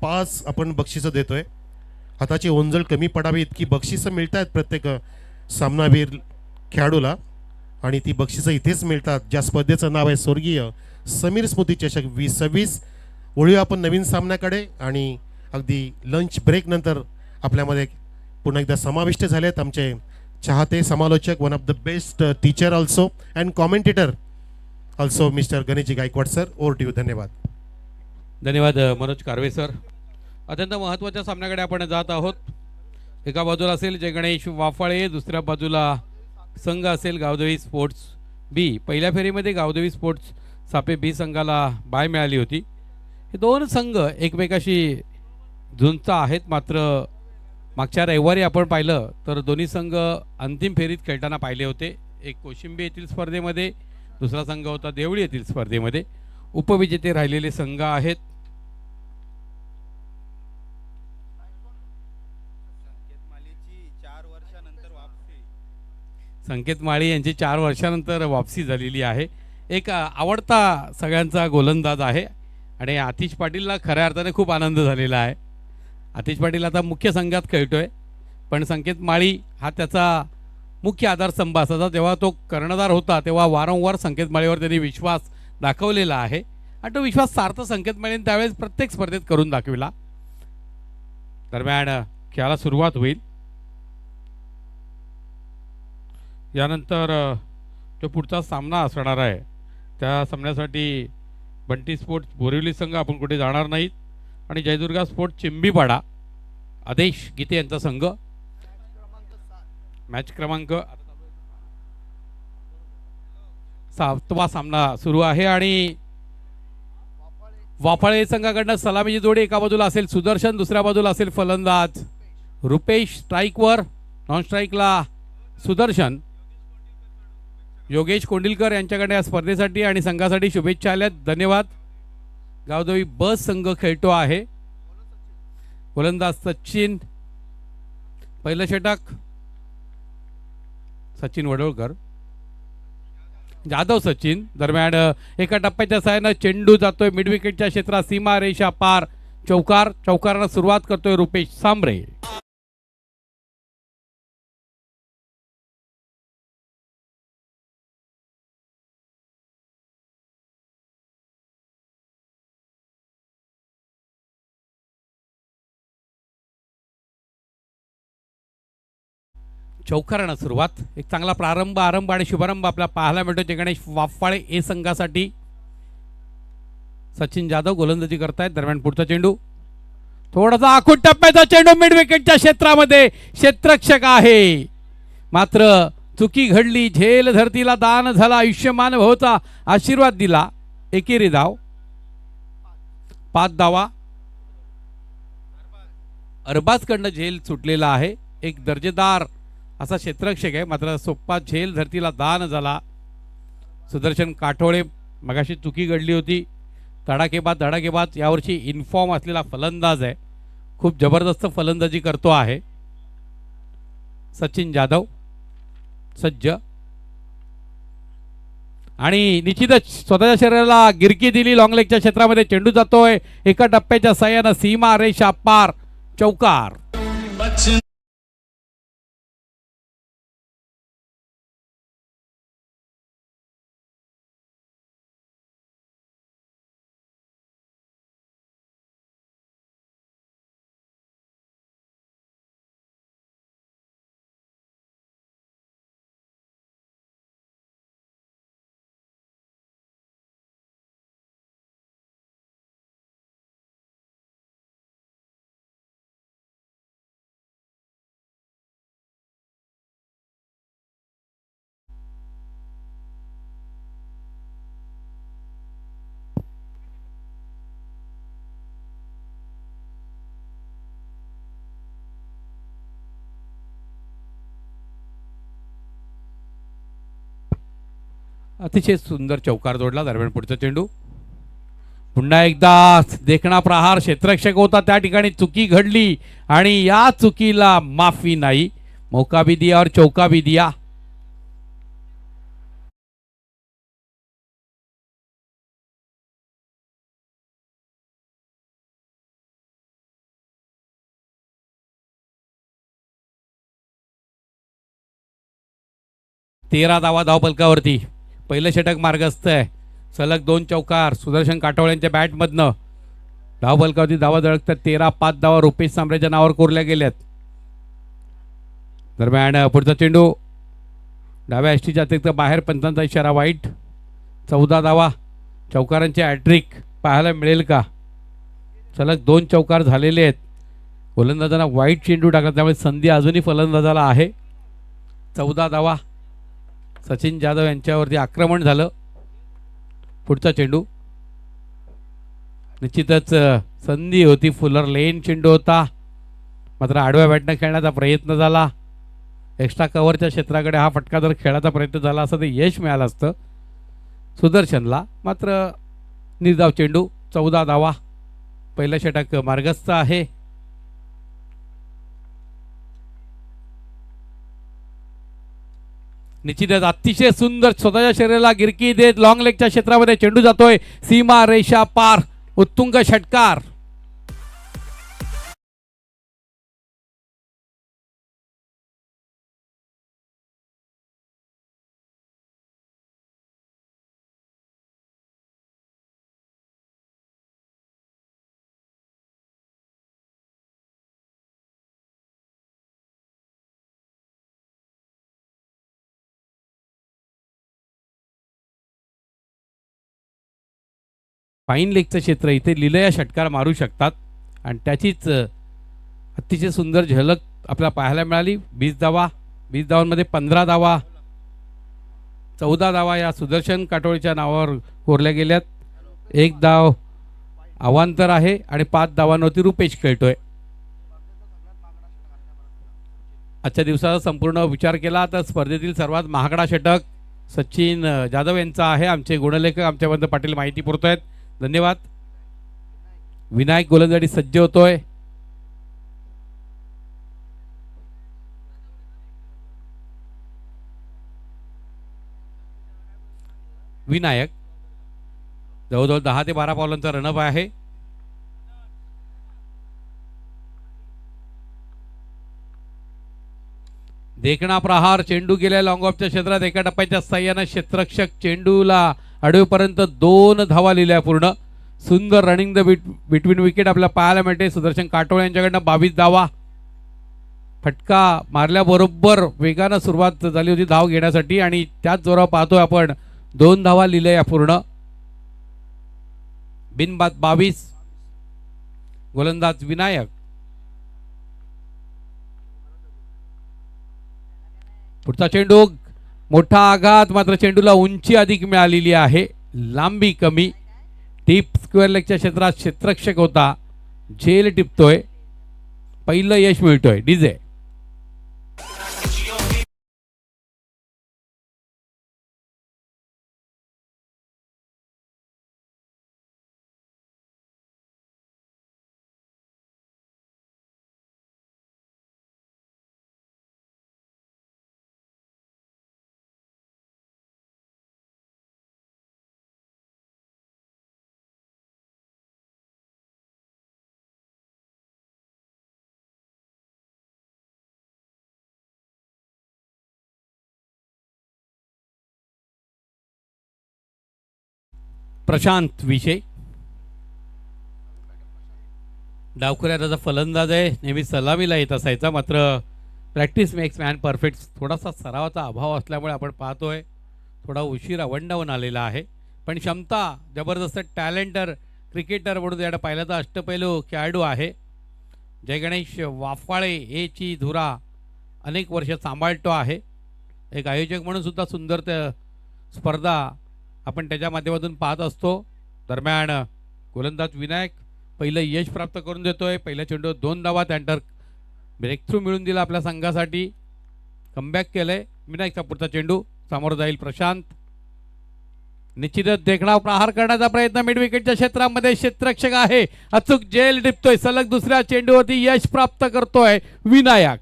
5 आपण बक्षिसं देतोय. हाताची ओंजळ कमी पडावी इतकी बक्षिसं मिळत आहेत प्रत्येक सामनावीर खेळाडूला आणि ती बक्षिसं इथेच मिळतात. ज्या स्पर्धेचं नाव आहे स्वर्गीय समीर स्मृती चषक 2026. वळूया आपण नवीन सामन्याकडे आणि अगदी लंच ब्रेक नंतर आपल्यामध्ये पुन्हा एकदा समाविष्ट झालेत आमचे चाहते समालोचक, one of the best teacher also and commentator also mister Ganeshji Gaikwad sir. Over to you. धन्यवाद. धन्यवाद मनोज कारवे सर. अत्यंत महत्त्वाच्या सामन्याकडे आपण जात आहोत. एका बाजूला असेल जय गणेश वाफाळे, दुसऱ्या बाजूला संघ असेल गावदेवी स्पोर्ट्स बी. पहिल्या फेरीमध्ये गावदेवी स्पोर्ट्स सापे बी संघाला बाय मिळाली होती. हे दोन संघ एकमेकाशी झुंजत आहेत. मात्र मागच्या रविवारी आपण पाहिलं तर दोन्ही संघ अंतिम फेरीत खेळताना पाहिले होते. एक कोशिंबी येथील स्पर्धेमध्ये, दुसरा संघ होता देवळी येथील स्पर्धेमध्ये. उपविजेते राहिलेले संघ आहेत. संकेत माळी यांची 4 वर्षानंतर वापसी झालेली आहे. एक आवडता सगळ्यांचा गोलंदाज आहे आणि आतिश पाटीलला खऱ्या अर्थाने खूप आनंद झालेला आहे. आतिश पाटील आता मुख्य संघात खेळतोय, पण संकेत माळी हा त्याचा मुख्य आधारस्तंभ असायचा. जेव्हा तो कर्णधार होता तेव्हा वारंवार संकेत माळीवर त्यांनी विश्वास दाखवलेला आहे आणि तो विश्वास सार्थ संकेत माळीने त्यावेळेस प्रत्येक स्पर्धेत करून दाखविला. दरम्यान खेळाला सुरुवात होईल. यानंतर जो पुढचा सामना असणार आहे त्या सामन्यासाठी बंटी स्पोर्ट्स बोरिवली संघ आपण कुठे जाणार नाहीत आणि जयदुर्गा स्पोर्ट्स चिंबीपाडा आदेश गीते यांचा संघ. मॅच क्रमांक 7वा सामना सुरू आहे आणि वाफाळे संघाकडनं सलामीची जोडी एका बाजूला असेल सुदर्शन, दुसऱ्या बाजूला असेल फलंदाज रुपेश. स्ट्राईकवर, नॉन स्ट्राईकला सुदर्शन. योगेश कोंडिलकर यांच्याकडे या स्पर्धेसाठी आणि संघासाठी शुभेच्छा आल्यात. धन्यवाद. गावदेवी बस संघ खेळतो आहे. गोलंदाज सचिन. पहिलं षटक सचिन वडोळकर. जाधव सचिन. दरम्यान एका टप्प्याच्या साहाय्यानं चेंडू जातोय मिड विकेटच्या क्षेत्रात, सीमा रेषा पार. चौकार. चौकारानं सुरुवात करतोय रुपेश सांबरे. चौकारानं सुरुवात. एक चांगला प्रारंभ, आरंभ आणि शुभारंभ आपला पाहायला मिळतो जय गणेश वाफाळे ए संघासाठी. सचिन जाधव गोलंदाजी करतायत. दरम्यान पुढचा चेंडू थोडासा आखूड टप्प्याचा चेंडू मिड विकेटच्या क्षेत्रामध्ये. क्षेत्ररक्षक आहे मात्र चुकी घडली. झेल धरतीला दान झाला. आयुष्यमान भवचा आशीर्वाद दिला. एकेरी धाव. 5 धावा. अरबाजकडनं झेल सुटलेला आहे. एक दर्जेदार असा क्षेत्ररक्षक आहे मात्र सोप्पा झेल धरतीला दान झाला. सुदर्शन काठोळे मगाशी चुकी घडली होती. धडाकेबाज यावर्षी इन्फॉर्म असलेला फलंदाज आहे. खूप जबरदस्त फलंदाजी करतो आहे. सचिन जाधव सज्ज आणि निश्चितच स्वतःच्या शरीराला गिरकी दिली. लॉंग लेगच्या क्षेत्रामध्ये चेंडू जातोय एका टप्प्याच्या साह्यानं, सीमा रेषा पार. चौकार. अतिशय सुंदर चौकार जोडला. दरम्यान पुढचा चेंडू पुन्हा एकदा देखणा प्रहार. क्षेत्ररक्षक होता त्या ठिकाणी चुकी घडली आणि या चुकीला माफी नाही. मौका भी दिया और चौका भी दिया. 13 धावा धावफलकावरती. पहिलं षटक मार्गस्थ आहे. सलग 2 चौकार सुदर्शन काटोळ्यांच्या बॅटमधनं. धावफलकावरती धावा धडकतात. 13-5 धावा रुपेश सांबरेच्या नावावर कोरल्या गेल्यात. दरम्यान पुढचा चेंडू डाव्या अष्टीच्या अतिरिक्त बाहेर, पंचांचा इशारा वाईट. 14 धावा चौकारांचे हॅट्रिक पाहायला मिळेल का? सलग 2 चौकार झालेले आहेत. गोलंदाजांना वाईट चेंडू टाकला, त्यामुळे संधी अजूनही फलंदाजाला आहे. 14 धावा. सचिन जाधव यांच्यावरती आक्रमण झालं. पुढचा चेंडू निश्चितच संधी होती. फुलर लेन चेंडू होता, मात्र आडव्या बॅटनं खेळण्याचा प्रयत्न झाला. एक्स्ट्रा कव्हरच्या क्षेत्राकडे हा फटका जर खेळायचा प्रयत्न झाला असता तर यश मिळालं असतं सुदर्शनला. मात्र निर्धाव चेंडू. 14 धावा. पहिलं षटक मार्गस्थ आहे. निश्चितच अतिशय सुंदर स्वतःच्या शरीराला गिरकी देत लॉंग लेगच्या क्षेत्रामध्ये चेंडू जातोय. सीमा रेषा पार. उत्तुंग षटकार. फाईन लेगचं क्षेत्र इथे लिलया षटकार मारू शकतात आणि त्याचीच अतिशय सुंदर झलक आपल्याला पाहायला मिळाली. 20 धावा. 20 धावांमध्ये 15 धावा, 14 धावा या सुदर्शन काटोळीच्या नावावर कोरल्या गेल्यात. 1 धाव अवांतर आहे आणि 5 धावांवरती रुपेश खेळतोय. आजच्या दिवसाचा संपूर्ण विचार केला तर स्पर्धेतील सर्वात महागडा षटक सचिन जाधव यांचा आहे. आमचे गुणलेखक आमच्याबद्दल पाटील माहिती पुरवत आहेत. धन्यवाद. विनायक गोलंदाजी सज्ज होतोय. विनायक जवळजवळ 10 ते 12 पावलांचा रनअप आहे. देखणा प्रहार. चेंडू गेल्या लॉंग ऑफच्या क्षेत्रात. एका टप्प्याच्या साह्यानं क्षेत्ररक्षक चेंडूला अडवेपर्यंत 2 धावा लिहिल्या पूर्ण. सुंदर रनिंग द बिटवीन विकेट आपल्याला पाहायला मिळते. सुदर्शन काटोळे यांच्याकडनं 22 धावा. फटका मारल्याबरोबर वेगानं सुरुवात झाली होती धाव घेण्यासाठी आणि त्याच जोरावर पाहतोय आपण 2 धावा लिहिल्या पूर्ण. बिनबाद 22. गोलंदाज विनायक. पुढचा चेंडू मोठा आघात, मात्र चेंडूला उंची अधिक मिळालेली आहे, लांबी कमी. टीप स्क्वेअर लेगच्या क्षेत्रात क्षेत्ररक्षक होता, झेल टिपतोय. पहिलं यश मिळतोय. डीजे प्रशांत विषय डावखुऱ्याचा फलंदाज आहे, नेहमी सलामीला येत असायचा, मात्र प्रॅक्टिस मेक्स मॅन परफेक्ट. थोडासा सरावाचा अभाव असल्यामुळे आपण पाहतोय थोडा उशीर वंडावून आलेला आहे, पण क्षमता जबरदस्त. टॅलेंटर क्रिकेटर म्हणून याला पाहिलं तर अष्टपैलू खेळाडू आहे. जय गणेश वाफाळे याची धुरा अनेक वर्ष सांभाळतो आहे. एक आयोजक म्हणून सुद्धा सुंदर स्पर्धा आपण त्याच्या माध्यमातून पाहत असतो. दरम्यान गोलंदाज विनायक पहिलं यश प्राप्त करून देतोय. पहिल्या चेंडूवर 2 धावा, त्यानंतर ब्रेक थ्रू मिळून दिला आपल्या संघासाठी. कमबॅक केलंय. विनायकचा पुढचा चेंडू समोर जाईल प्रशांत. निश्चितच देखणा प्रहार करण्याचा प्रयत्न मिड विकेटच्या क्षेत्रामध्ये. क्षेत्ररक्षक आहे, अचूक झेल टिपतोय. सलग दुसऱ्या चेंडूवरती यश प्राप्त करतोय विनायक.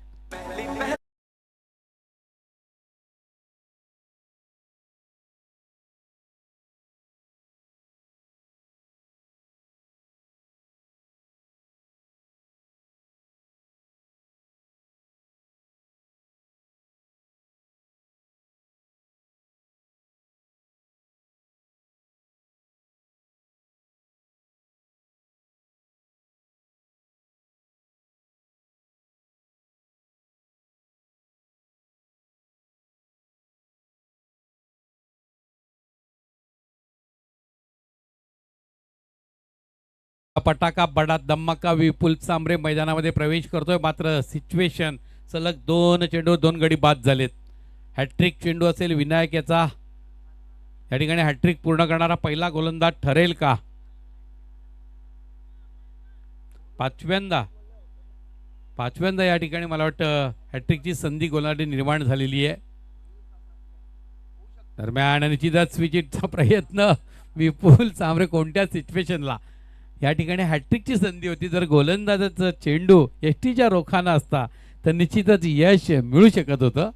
पटाका बडा धम्माका विपुल सांबरे मैदानामध्ये प्रवेश करतोय. मात्र सिच्युएशन सलग 2 चेंडू 2 गडी बाद झालेत. हॅट्रिक चेंडू असेल विनायक याचा. या ठिकाणी हॅट्रिक पूर्ण करणारा पहिला गोलंदाज ठरेल का? पाचव्यांदा या ठिकाणी मला वाटतं हॅट्रिकची संधी गोलंदाजी निर्माण झालेली आहे. दरम्यान निश्चितच स्विचिटचा प्रयत्न विपुल सांबरे कोणत्या सिच्युएशनला. या ठिकाणी हॅट्रिकची संधी होती. जर गोलंदाजाचा चेंडू एसटीच्या रोखाना असता तर निश्चितच यश मिळू शकत होतं.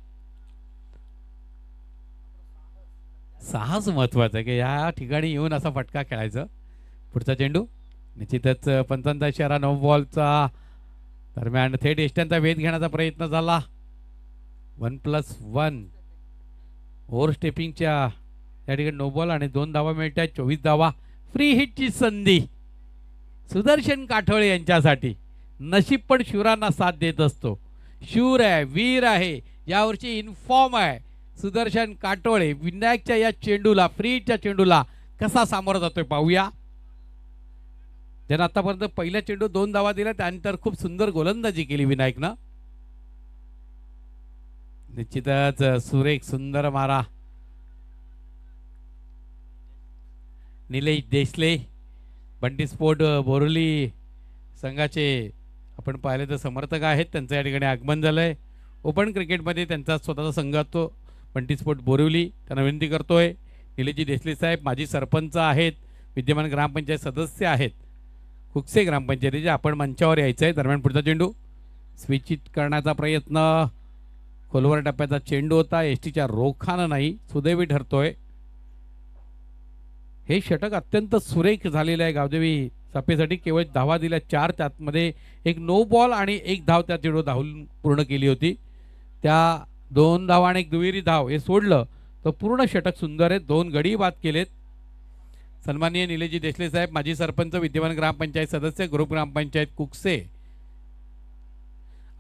साहस महत्वाचं आहे की या ठिकाणी येऊन असा फटका खेळायचा. पुढचा चेंडू निश्चितच पंचांचा इशारा 9 बॉलचा. दरम्यान थेट एष्ट्यांचा वेध घेण्याचा प्रयत्न झाला. 1+1 ओव्हर स्टेपिंगच्या या ठिकाणी 9 बॉल आणि 2 धावा मिळतात. 24 धावा. फ्री हिटची संधी सुदर्शन काठोळे यांच्यासाठी. नशीब पण शूरांना साथ देत असतो. शूर आहे, वीर आहे, यावर्षी इन्फॉर्म आहे. सुदर्शन काटोळे विनायकच्या या चेंडूला, फ्रीच्या चेंडूला कसा सामोरा जातोय पाहूया. ज्यानं आतापर्यंत पहिल्या चेंडू 2 धावा दिल्या, त्यानंतर खूप सुंदर गोलंदाजी केली विनायकनं. निश्चितच सुरेख सुंदर मारा. निलेश देसले बंटी स्पोर्ट बोरिवली संघाचे आपण पाहिले तर समर्थक आहेत. त्यांचं या ठिकाणी आगमन झालंय. ओपन क्रिकेटमध्ये त्यांचा स्वतःचा संघ असतो बंटी स्पोर्ट बोरिवली. त्यांना विनंती करतोय. निलेशजी देसले साहेब माजी सरपंच आहेत, विद्यमान ग्रामपंचायत सदस्य आहेत कुकसे ग्रामपंचायतीचे. आपण मंचावर यायचं आहे. दरम्यान पुढचा चेंडू स्विच करण्याचा प्रयत्न. खोलवर टप्प्याचा चेंडू होता. एसटीच्या रोखानं नाही, सुदैवी ठरतोय. हे षटक अत्यंत सुरेख झालेलं आहे गावदेवी सापेसाठी. केवळ धावा दिल्या 4. त्यातमध्ये एक 9 बॉल आणि 1 धाव त्या चेंडू धावून पूर्ण केली होती. त्या 2 धावा आणि 1 दुहेरी धाव हे सोडलं तर पूर्ण षटक सुंदर आहे. 2 गडी बाद केलेत. सन्माननीय निलेशजी देसले साहेब माजी सरपंच, विद्यमान ग्रामपंचायत सदस्य, ग्रुप ग्रामपंचायत कुकसे,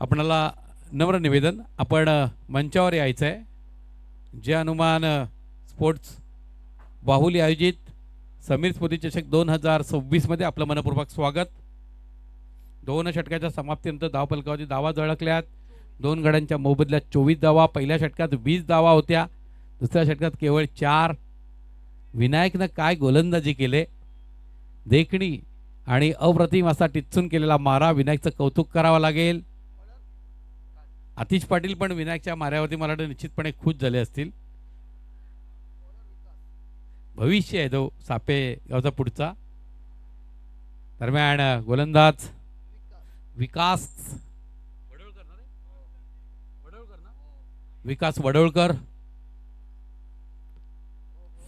आपणाला नम्र निवेदन, आपण मंचावर यायचं आहे. जे हनुमान स्पोर्ट्स बाहुली आयोजित समीर स्फूर्ती चषक 2026 मध्ये आपलं मनपूर्वक स्वागत. 2 षटकाच्या समाप्तीनंतर धावफलकावरती धावा झळकल्यात. 2 गड्यांच्या मोबदल्यात 24 धावा. पहिल्या षटकात 20 धावा होत्या. दुसऱ्या षटकात केवळ 4. विनायकनं काय गोलंदाजी केले. देखणी आणि अप्रतिम असा टिच्चून केलेला मारा. विनायकचं कौतुक करावं लागेल. आतिश पाटील पण विनायकच्या माऱ्यावरती मला वाटतं निश्चितपणे खुश झाले असतील. भविष्य आहे तो सापे गावचा पुढचा. दरम्यान गोलंदाज विकास वडोळकर.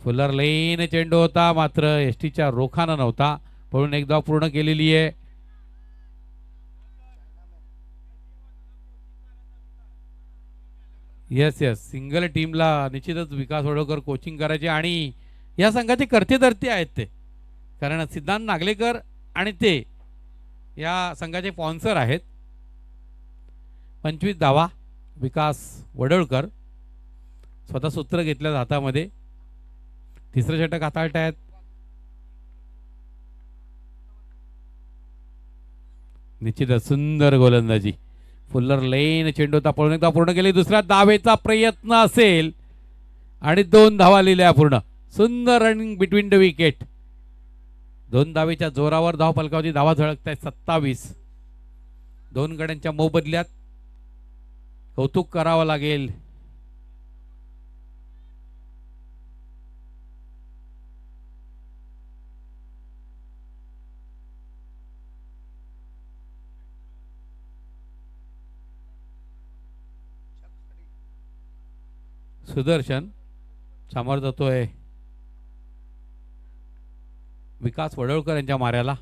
फुलर लेन चेंडू होता, मात्र एसटीच्या रोखानं नव्हता. पळून 1 धाव पूर्ण केलेली आहे. येस सिंगल टीमला निश्चितच विकास वडोळकर कोचिंग करायचे आणि या संघाचे कर्तेधर्ते आहेत ते. कारण सिद्धांत नागलेकर आणि ते या संघाचे स्पॉन्सर आहेत. 25 धावा. विकास वडोळकर स्वतः सूत्र घेतल्या हातामध्ये. 3रं षटक हाताळतायत. निश्चितच सुंदर गोलंदाजी. फुल्लर लेन चेंडू होता, पळून 1 धाव पूर्ण केली. दुसऱ्या धावेचा प्रयत्न असेल आणि 2 धावा लिहिल्या पूर्ण. सुंदर रनिंग बिटवीन द विकेट. 2 धावेच्या जोरावर धाव फलकावरती धावा झळकत आहेत. 27. 2 गड्यांच्या मोबदल्यात कौतुक करावं लागेल. सुदर्शन सामोर जातोय विकास वडोळकर यांच्या माऱ्याला.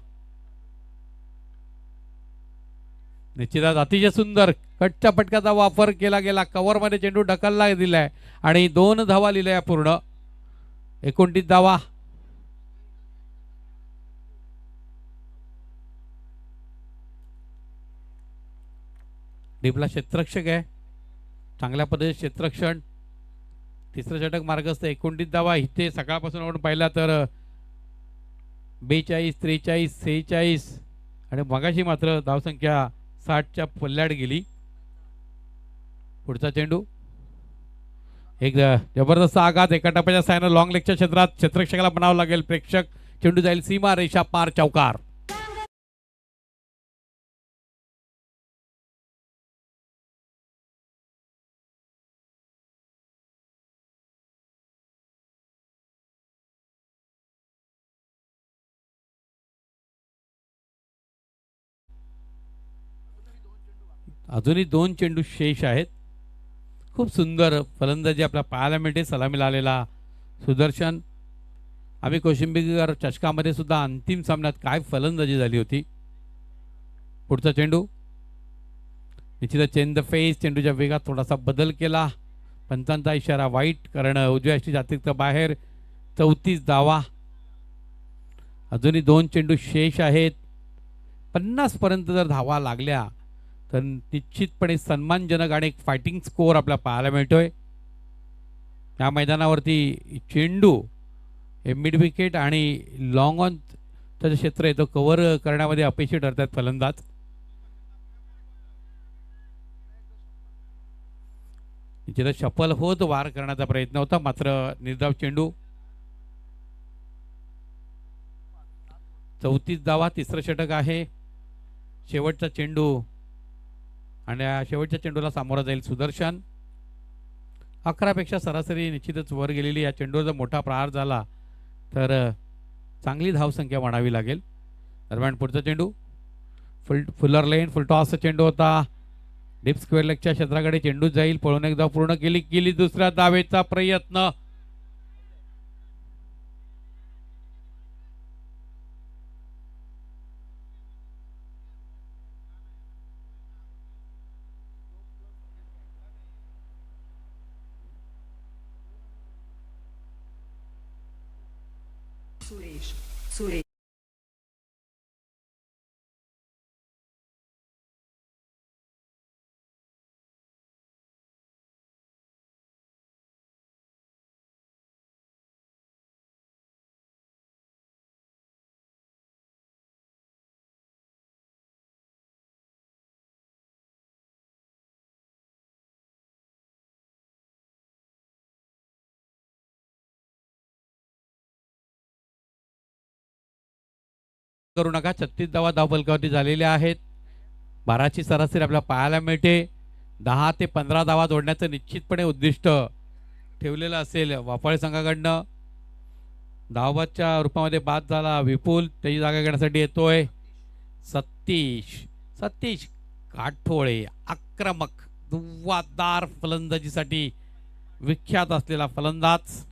निश्चितच अतिशय सुंदर कटच्या पटकाचा वापर केला गेला. कव्हरमध्ये चेंडू ढकलला दिलाय आणि 2 धावा लिहिल्या पूर्ण. 29 धावा. डीपला क्षेत्ररक्षक आहे, चांगल्या पद्धतीचे क्षेत्ररक्षण. 3रं षटक मार्गस्थ. 29 धावा. इथे सकाळपासून आपण पाहिला तर 42, 43, 46 आणि मगाशी मात्र धावसंख्या 60च्या पल्ल्याड गेली. पुढचा चेंडू एक जबरदस्त आघात एका टप्प्याच्या साहाय्यानं लॉंग लेगच्या क्षेत्रात क्षेत्ररक्षकाला म्हणावं लागेल प्रेक्षक. चेंडू जाईल सीमा रेषा पार, चौकार. अजूनही 2 चेंडू शेष आहेत. खूप सुंदर फलंदाजी आपल्या पाहायला मिळते. सलामीला आलेला सुदर्शन. आम्ही कोशिंबीर चषकामध्ये सुद्धा अंतिम सामन्यात काय फलंदाजी झाली होती. पुढचा चेंडू निश्चितच चेंज द फेस. चेंडूच्या वेगात थोडासा बदल केला. पंचांचा इशारा वाईट, कारण उजव्या अष्टीच्या अतिरिक्त बाहेर. 34 धावा. अजूनही 2 चेंडू शेष आहेत. 50 पर्यंत जर धावा लागल्या तर निश्चितपणे सन्मानजनक आणि एक फायटिंग स्कोअर आपल्याला पाहायला मिळतोय. या मैदानावरती चेंडू हे मिड विकेट आणि लॉंग ऑनचं जे क्षेत्र आहे तो कव्हर करण्यामध्ये अपयशी ठरतात फलंदाज. जिथं शफल होत वार करण्याचा प्रयत्न होता, मात्र निर्धाव चेंडू. 34 धावा. तिसरं षटक आहे. शेवटचा चेंडू आणि शेवटच्या चेंडूला सामोरा जाईल सुदर्शन. 11 पेक्षा सरासरी निश्चितच वर गेलेली. या चेंडूवर जर मोठा प्रहार झाला तर चांगली धावसंख्या म्हणावी लागेल. दरम्यान पुढचा चेंडू फुलर लेन फुल टॉसचा चेंडू होता. डीप स्क्वेअर लेगच्या क्षेत्राकडे चेंडू जाईल. पळून एक धाव पूर्ण केली. दुसऱ्या धावेचा प्रयत्न. सुरेश करू नका. 36 धावा धावफलकावरती झालेल्या आहेत. 12ची सरासरी आपल्याला पाहायला मिळते. 10 ते 15 धावा जोडण्याचं निश्चितपणे उद्दिष्ट ठेवलेलं असेल वाफाळे संघाकडनं. धावबादच्या रूपामध्ये बाद झाला विपुल. त्याची जागा घेण्यासाठी येतोय सतीश काठोळे. आक्रमक धुव्वादार फलंदाजीसाठी विख्यात असलेला फलंदाज.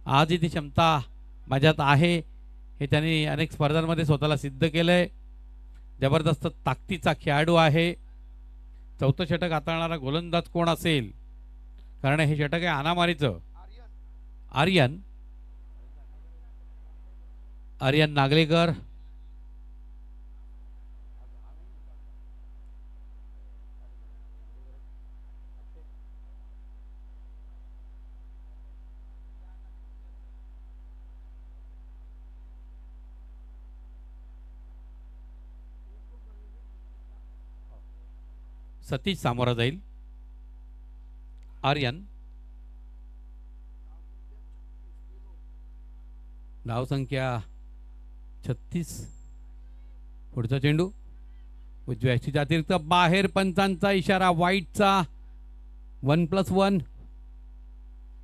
आजही ती क्षमता माझ्यात आहे हे त्यांनी अनेक स्पर्धांमध्ये स्वतःला सिद्ध केलंय. जबरदस्त ताकदीचा खेळाडू आहे. चौथं षटक हाताळणारा गोलंदाज कोण असेल, कारण हे षटक आहे अनामारीचं. आर्यन नागलेकर. सतीश सामोरा जाईल. आर्यन. धावसंख्या 36. पुढचा चेंडू उजव्या अष्टीच्या अतिरिक्त बाहेर. पंचांचा इशारा वाईटचा. 1+1.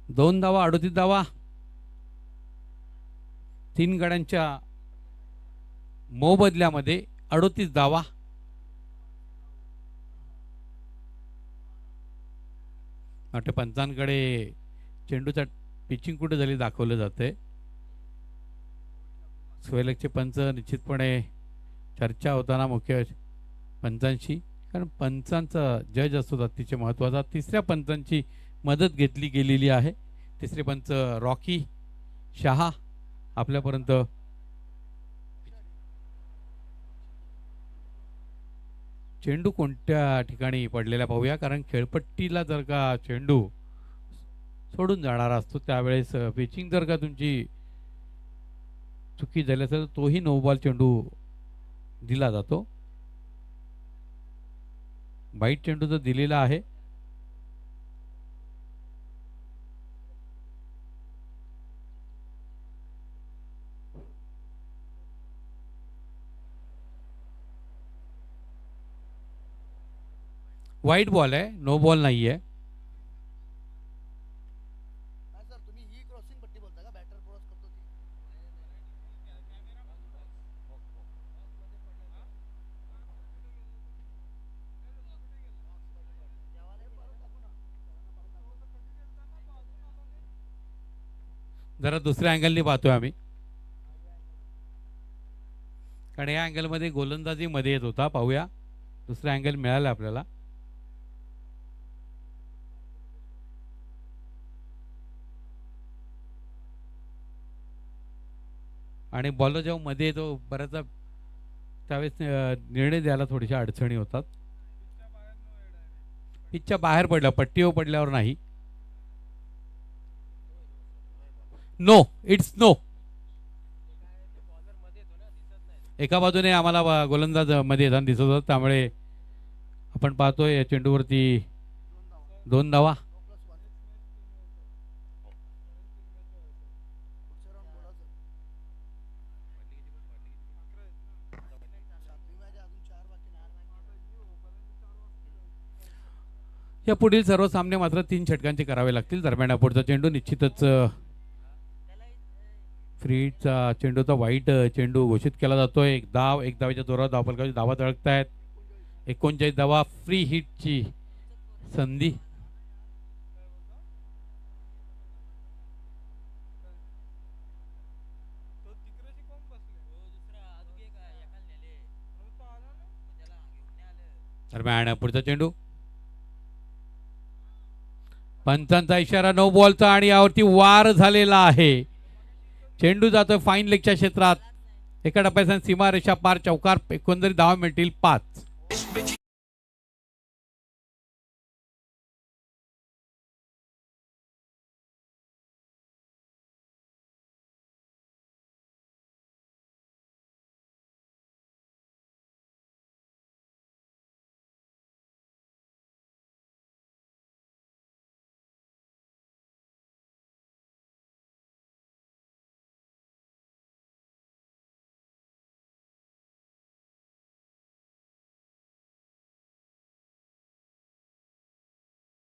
2 धावा. 38 धावा. 3 गड्यांच्या मोबदल्यामध्ये 38 धावा. वाटते पंचांकडे चेंडूचा पिचिंग कुठे झाली दाखवलं जाते. स्क्वेअरलेगचे पंच निश्चितपणे चर्चा होताना मुख्य पंचांशी, कारण पंचांचा जज असतो अतिशय महत्त्वाचा. तिसऱ्या पंचांची मदत घेतली गेलेली आहे. तिसरे पंच रॉकी शहा आपल्यापर्यंत. चेंडू कोणत्या ठिकाणी पडलेला पाहूया, कारण खेळपट्टीला जर का चेंडू सोडून जाणारा असतो त्यावेळेस पिचिंग जर का तुमची चुकी झाली असेल तर तोही नो बॉल चेंडू दिला जातो. वाईट चेंडू तर दिलेला आहे. वाईट बॉल आहे, नो बॉल नाही आहे. जरा दुसऱ्या अँगलनी पाहतोय आम्ही, कारण या अँगलमध्ये गोलंदाजी मध्ये येत होता. पाहूया, दुसरा अँगल मिळाला आपल्याला. आणि बॉलर जेव्हा मध्ये येतो बऱ्याचदा त्यावेळेस निर्णय द्यायला थोडीशा अडचणी होतात. पिचच्या बाहेर पडलं, पट्टीवर पडल्यावर नाही. No, it's no. एका बाजूने आम्हाला गोलंदाज मध्ये येताना दिसत होता, त्यामुळे आपण पाहतोय या चेंडूवरती 2 धावा. या पुढील सर्व सामने मात्र 3 षटकांचे करावे लागतील. दरम्यान पुढचा चेंडू निश्चितच फ्रीचा चेंडूचा वाईट चेंडू घोषित केला जातोय. एक धावेच्या जोरावर धावफलकाची धावा धडकतायत. 39 धावा, फ्री हिटची संधी. दरम्यान पुढचा चेंडू, पंचांचा इशारा नो बॉलचा आणि यावरती वार झालेला आहे. चेंडू जातोय फाईन लेगच्या क्षेत्रात. एका टप्प्यात सीमारेषा पार, चौकार. एकंदरीत धावा मिळतील 5.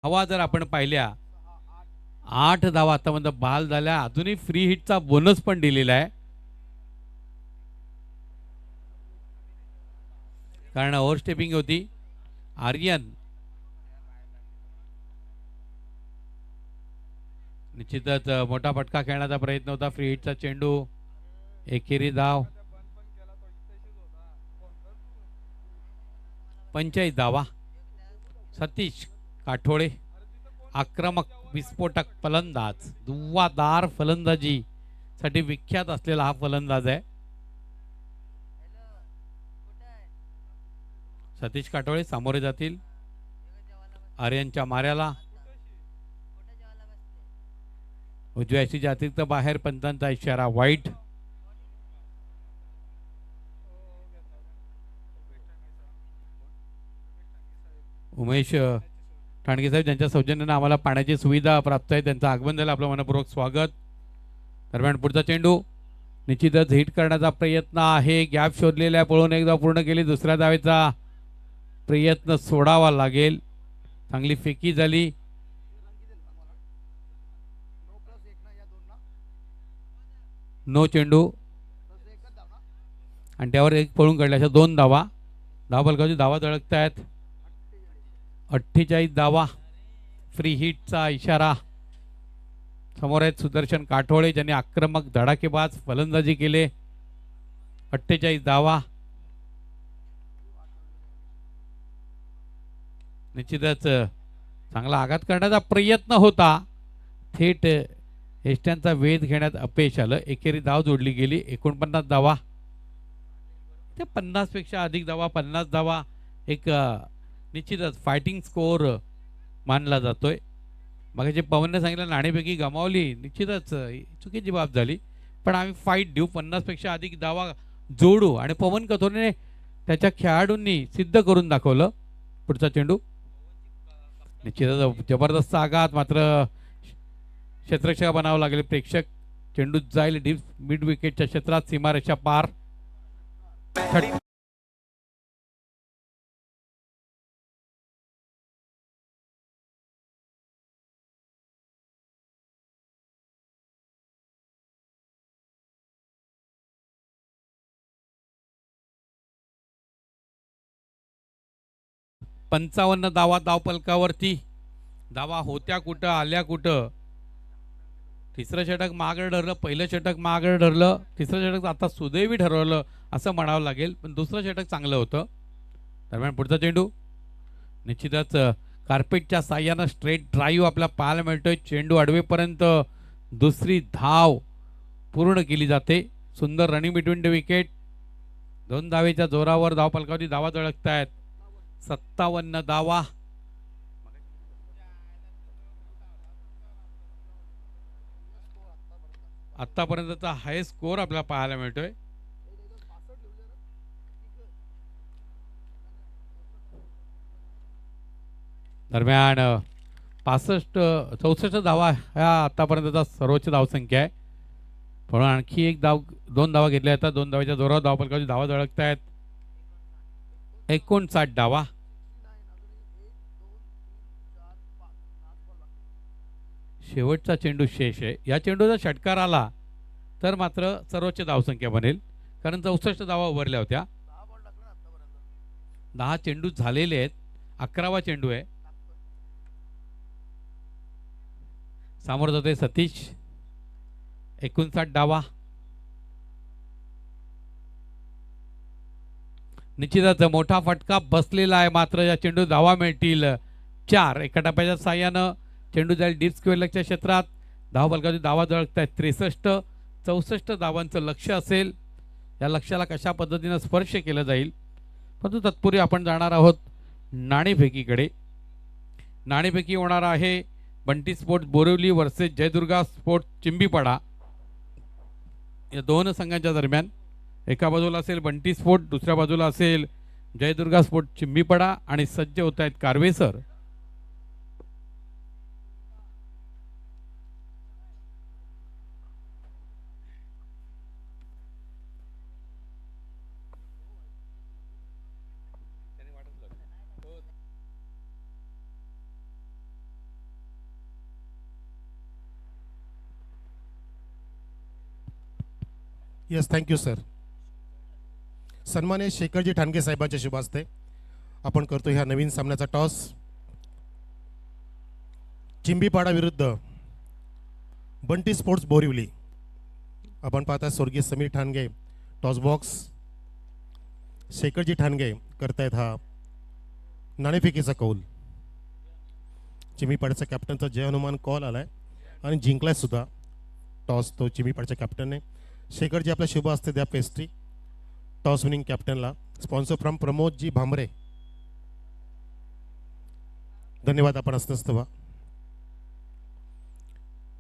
हवा जर आपण पाहिल्या, 8 धावा आतापर्यंत बाल झाल्या. अजूनही फ्री हिटचा बोनस पण दिलेला आहे, कारण ओव्हरस्टेपिंग होती. आर्यन निश्चितच मोठा फटका खेळण्याचा प्रयत्न होता. फ्री हिटचा चेंडू, एकेरी धाव. 45 धावा. सतीश काठोळे आक्रमक विस्फोटक फलंदाज, दुव्वादार फलंदाजी साठी विख्यात असलेला हा फलंदाज आहे. सतीश काठोळे सामोरे जातील आर्यनच्या माऱ्याला. उजव्या ऐशीच्या अतिरिक्त बाहेर, पंचांचा इशारा वाईट. उमेश ठाणगे साहेब ज्यांच्या सौजन्याने आम्हाला पाण्याची सुविधा प्राप्त आहे, त्यांचं आगमन झालं, आपलं मनपूर्वक स्वागत. दरम्यान पुढचा चेंडू निश्चितच हिट करण्याचा प्रयत्न आहे. गॅप शोधलेल्या पळून एकदा पूर्ण केली. दुसऱ्या धावेचा प्रयत्न सोडावा लागेल. चांगली फेकी झाली. नो चेंडू आणि त्यावर एक पळून काढल्याच्या 2 धावा. धावफलकाची धावा धडकतायत. 48 धावा. फ्री हिटचा इशारा. समोर आहेत सुदर्शन काठोळे, ज्यांनी आक्रमक धडाकेबाज फलंदाजी केले. 48 धावा. निश्चितच चांगला आघात करण्याचा प्रयत्न होता. थेट एष्ट्यांचा वेध घेण्यात अपयश आलं. एकेरी धाव जोडली गेली. 49 धावा. ते 50 पेक्षा अधिक धावा, 50 धावा एक निश्चितच फायटिंग स्कोअर मानला जातोय. मग जे पवनने सांगितलं नाणेफेकी गमावली, निश्चितच चुकीची बाब झाली. पण आम्ही फाईट देऊ, 50पेक्षा अधिक धावा जोडू. आणि पवन कथोरेने त्याच्या खेळाडूंनी सिद्ध करून दाखवलं. पुढचा चेंडू निश्चितच जबरदस्त आघात, मात्र क्षेत्ररक्षक बनावं लागेल प्रेक्षक. चेंडू जाईल डीप मिड विकेटच्या क्षेत्रात, सीमारेषा पार. थट- पंचावन्न धावा धावपलकावरती. धावा होत्या कुठं, आल्या कुठं. तिसरं षटक मागं ठरलं, पहिलं षटक मागं ठरलं, तिसरं षटक आता सुदैवी ठरवलं असं म्हणावं लागेल, पण दुसरं षटक चांगलं होतं. दरम्यान पुढचा चेंडू निश्चितच कार्पेटच्या साह्यानं स्ट्रेट ड्राईव्ह आपला पाहायला मिळतोय. चेंडू अडवेपर्यंत दुसरी धाव पूर्ण केली जाते. सुंदर रनिंग बिटवीन द विकेट. 2 धावेच्या जोरावर धावपलकावरती धावा झळकत आहेत. 57 धावा. आतापर्यंतचा हायस्ट स्कोर आपल्याला पाहायला मिळतोय. दरम्यान 64 धावा ह्या आतापर्यंतचा सर्वोच्च धावसंख्या आहे. पण आणखी एक 2 धावा घेतल्या जातात. 2 धावाच्या जोरावर धावपलकावरची धावा झळकत आहेत. 59 धावा. शेवटचा चेंडू शेष आहे. या चेंडूचा षटकार आला तर मात्र सर्वोच्च धावसंख्या बनेल, कारण 64 धावा उभारल्या होत्या. 10 चेंडू झालेले आहेत. 11वा चेंडू आहे. सामोर जाते सतीश. 59 धावा. निश्चितच मोठा फटका बसलेला आहे, मात्र या चेंडू धावा मिळतील 4. एका टप्प्याच्या साह्यानं चेंडू जाईल डीप स्क्वेअर लेगच्या क्षेत्रात. धावपलकावरती धावा झळकत आहेत 63. 64 धावांचं लक्ष असेल. या लक्ष्याला कशा पद्धतीनं स्पर्श केलं जाईल, परंतु तत्पूर्वी आपण जाणार आहोत नाणेफेकीकडे. नाणेफेकी होणार आहे Bunty sports Borivali versus Jaydurga sports Chimbipada या 2 संघांच्या दरम्यान. एका बाजूला असेल बंटी स्पोर्ट, दुसऱ्या बाजूला असेल जयदुर्गा स्पोर्ट चिंबीपाडा. आणि सज्ज होत आहेत कारवेसर. Yes, thank you sir. सन्मान्य शेखरजी ठाणगे साहेबांच्या शुभ हस्ते आपण करतो ह्या नवीन सामन्याचा टॉस. चिंबीपाडा विरुद्ध बंटी स्पोर्ट्स बोरिवली. आपण पाहता स्वर्गीय समीर ठाणगे टॉस बॉक्स. शेखरजी ठाणगे करतायत हा नाणेफेकीचा कौल. चिंबीपाड्याचा कॅप्टनचा जय हनुमान कॉल आलाय आणि जिंकलाय सुद्धा टॉस तो चिंबीपाड्याच्या कॅप्टनने. शेखरजी आपल्या शुभ हस्ते द्या पेस्ट्री टॉस विनिंग कॅप्टनला. स्पॉन्सर फ्रॉम प्रमोदजी भामरे. धन्यवाद. आपण असतंच व्हा.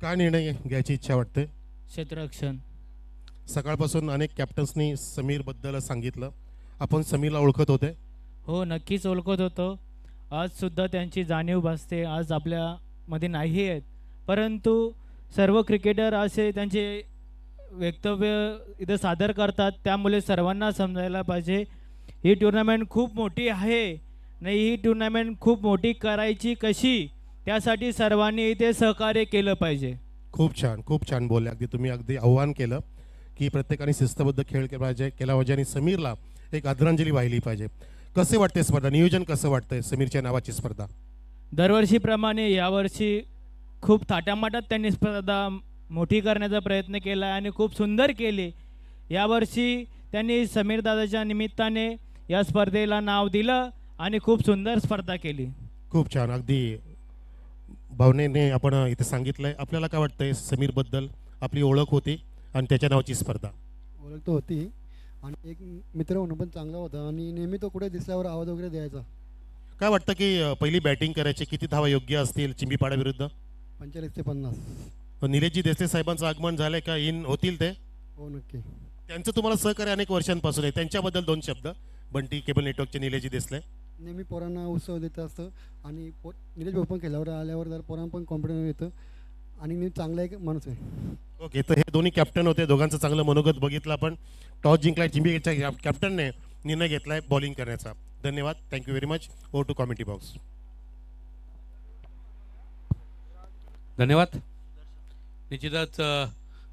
काय निर्णय घ्यायची इच्छा वाटते? क्षेत्ररक्षण. सकाळपासून अनेक कॅप्टन्सनी समीरबद्दल सांगितलं. आपण समीरला ओळखत होते? हो, नक्कीच ओळखत होतो. आजसुद्धा त्यांची जाणीव भासते. आज आपल्यामध्ये नाही आहेत, परंतु सर्व क्रिकेटर असे त्यांचे वक्तव्य इथं सादर करतात. त्यामुळे सर्वांना समजायला पाहिजे ही टुर्नामेंट खूप मोठी आहे आणि ही टुर्नामेंट खूप मोठी करायची कशी, त्यासाठी सर्वांनी इथे सहकार्य केलं पाहिजे. खूप छान, खूप छान बोलले. अगदी तुम्ही अगदी आव्हान केलं की प्रत्येकाने शिस्तबद्ध खेळ केला पाहिजे आणि समीरला एक आदरांजली वाहिली पाहिजे. कसे वाटते स्पर्धा? नियोजन कसं वाटतंय समीरच्या नावाची स्पर्धा? दरवर्षीप्रमाणे यावर्षी खूप थाटामाटात त्यांनी स्पर्धा मोठी करण्याचा प्रयत्न केला आणि खूप सुंदर केली. यावर्षी त्यांनी समीर दादाच्या निमित्ताने या स्पर्धेला नाव दिलं आणि खूप सुंदर स्पर्धा केली. खूप छान. अगदी भावनेने आपण इथे सांगितलंय. आपल्याला काय वाटतंय समीरबद्दल? आपली ओळख होती आणि त्याच्या नावाची स्पर्धा. ओळख तर होती आणि एक मित्र म्हणून पण चांगला होता आणि नेहमी तो कुठे दिसल्यावर आवाज वगैरे द्यायचा. काय वाटतं की पहिली बॅटिंग करायची किती धावा योग्य असतील चिंबीपाडा विरुद्ध? 45 ते 50. निलेशजी देसाई साहेबांचं आगमन झालंय का? इन होतील ते? हो नक्की. त्यांचं तुम्हाला सहकार्य अनेक वर्षांपासून आहे, त्यांच्याबद्दल 2 शब्द. बंटी केबल नेटवर्कचे निलेजी देसले. नेहमी पोरांना उत्सव देत असतं आणि निलेश भाऊ पण खेळावर आल्यावर जर पोरांना पण कॉन्फिडन्स येतं आणि मी चांगला एक माणूस आहे. ओके, तर हे दोन्ही कॅप्टन होते, दोघांचं चांगलं मनोगत बघितलं आपण. टॉस जिंकलाय चिंबीच्या कॅप्टनने, निर्णय घेतलाय बॉलिंग करण्याचा. धन्यवाद, thank you very much. Over to commentary box. धन्यवाद. निश्चितच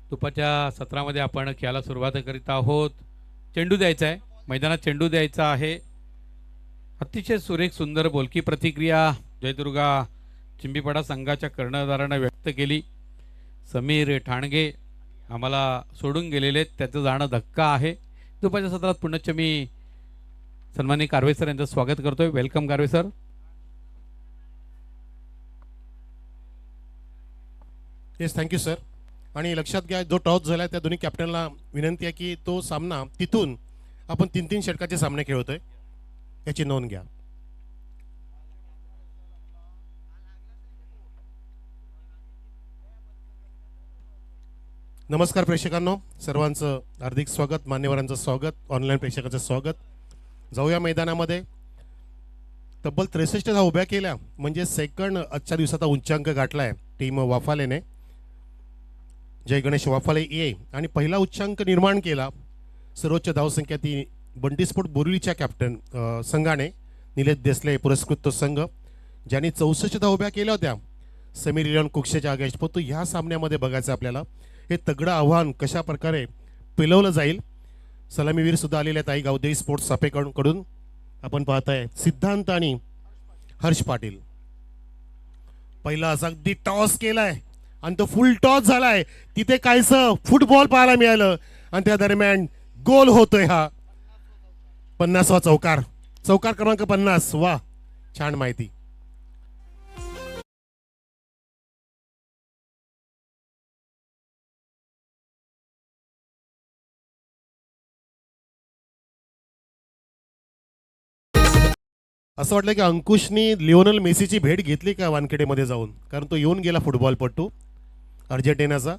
दुपारच्या सत्रामध्ये आपण खेळायला सुरुवात करीत आहोत. चेंडू द्यायचा आहे, मैदानात चेंडू द्यायचा आहे. अतिशय सुरेख सुंदर बोलकी प्रतिक्रिया जयदुर्गा चिंबीपाडा संघाच्या कर्णधारानं व्यक्त केली. समीर ठाणगे आम्हाला सोडून गेलेले, त्याचं जाणं धक्का आहे. दुपारच्या सत्रात पुनश्च मी सन्माननीय कारवे सर यांचं स्वागत करतोय. Welcome Karve sir. Yes, thank you sir. आणि लक्षात घ्या, जो टॉस झाला त्या दोन्ही कॅप्टनला विनंती आहे की तो सामना तिथून आपण 3-3 षटकाचे सामने खेळतोय, याची नोंद घ्या. नमस्कार प्रेक्षकांनो, सर्वांचं हार्दिक स्वागत, मान्यवरांचं स्वागत, ऑनलाईन प्रेक्षकांचं स्वागत. जाऊया मैदानामध्ये. तब्बल 63 धावा उभ्या केल्या, म्हणजे सेकंड आजच्या दिवसाचा उच्चांक गाठलाय टीम वाफालेने. जय गणेश वाफाले ए. आणि पहिला उच्चांक निर्माण केला, सर्वोच्च धावसंख्या ती बंटी स्पोर्ट बोरिवलीच्या कॅप्टन संघाने, निलेश देसले पुरस्कृत तो संघ, ज्यांनी 64 धावा उभ्या केल्या होत्या समीर इलियॉन कुक्षेच्या अगेन्स्ट. पण तो ह्या सामन्यामध्ये बघायचं आपल्याला, हे तगडं आव्हान कशा प्रकारे पेलवलं जाईल. सलामीवीर सुद्धा आलेले आहेत आई गावदेवी स्पोर्ट्स सापेकडून. आपण पाहताय सिद्धांत आणि हर्ष पाटील. पहिला असा अगदी टॉस केलाय आणि तो फुल टॉस झालाय. तिथे काहीसं फुटबॉल पाहायला मिळालं आणि त्या दरम्यान गोल होतोय हा 50वा चौकार. चौकार क्रमांक 50. वा, छान माहिती. असं वाटलं की अंकुशनी लिओनल मेसीची भेट घेतली का वानखेडेमध्ये जाऊन, कारण तो येऊन गेला फुटबॉलपटू अर्जेंटिनाचा.